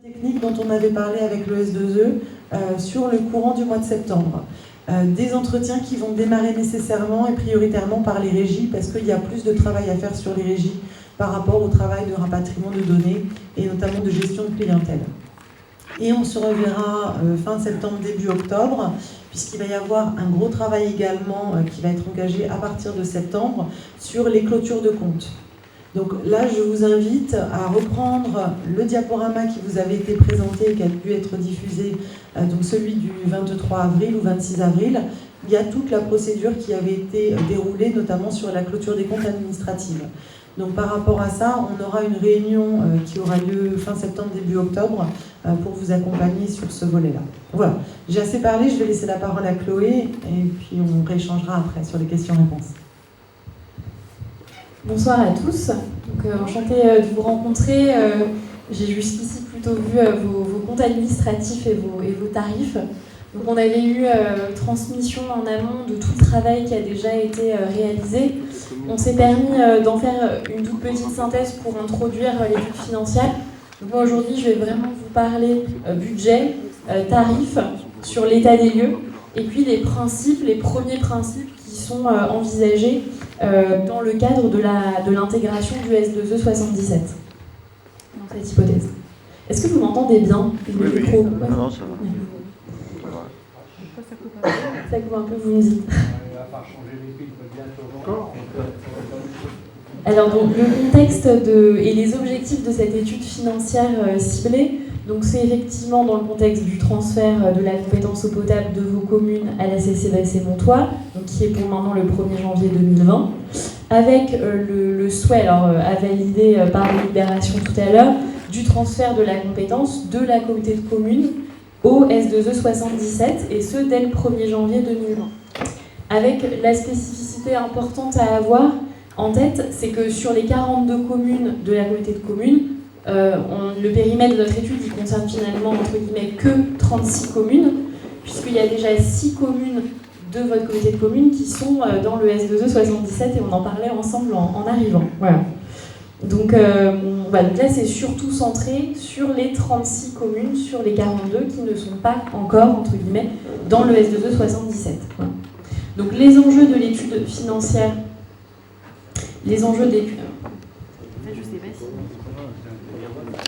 technique dont on avait parlé avec le S2E sur le courant du mois de septembre. Des entretiens qui vont démarrer nécessairement et prioritairement par les régies parce qu'il y a plus de travail à faire sur les régies par rapport au travail de rapatriement de données et notamment de gestion de clientèle. Et on se reverra fin septembre, début octobre, puisqu'il va y avoir un gros travail également qui va être engagé à partir de septembre sur les clôtures de comptes. Donc là, je vous invite à reprendre le diaporama qui vous avait été présenté et qui a pu être diffusé, donc celui du 23 avril ou 26 avril. Il y a toute la procédure qui avait été déroulée, notamment sur la clôture des comptes administratifs. Donc par rapport à ça, on aura une réunion qui aura lieu fin septembre, début octobre, pour vous accompagner sur ce volet-là. Voilà, j'ai assez parlé, je vais laisser la parole à Chloé, et puis on rééchangera après sur les questions-réponses. Bonsoir à tous, enchantée de vous rencontrer. J'ai jusqu'ici plutôt vu vos comptes administratifs et vos tarifs. Donc on avait eu transmission en amont de tout le travail qui a déjà été réalisé. On s'est permis d'en faire une toute petite synthèse pour introduire l'étude financière. Donc moi aujourd'hui je vais vraiment vous parler budget, tarifs, sur l'état des lieux, et puis les premiers principes qui sont envisagés dans le cadre de l'intégration du S2E 77, dans cette hypothèse. Est-ce que vous m'entendez bien? Oui. Micro, Non, ça va. Ça coupe un peu, vous me dites. Alors, donc, le contexte et les objectifs de cette étude financière ciblée, donc c'est effectivement dans le contexte du transfert de la compétence eau potable de vos communes à la CC-Bassée-Montois, donc qui est pour maintenant le 1er janvier 2020, avec le souhait, à valider par délibération tout à l'heure, du transfert de la compétence de la communauté de communes au S2E 77, et ce dès le 1er janvier 2020. Avec la spécificité importante à avoir en tête, c'est que sur les 42 communes de la communauté de communes, le périmètre de notre étude il concerne finalement entre guillemets que 36 communes, puisqu'il y a déjà 6 communes de votre communauté de communes qui sont dans le S2E 77 et on en parlait ensemble en arrivant. Voilà. Donc là c'est surtout centré sur les 36 communes, sur les 42 qui ne sont pas encore entre guillemets dans le S2E 77. Voilà. Donc les enjeux de l'étude financière, les enjeux de l'étude.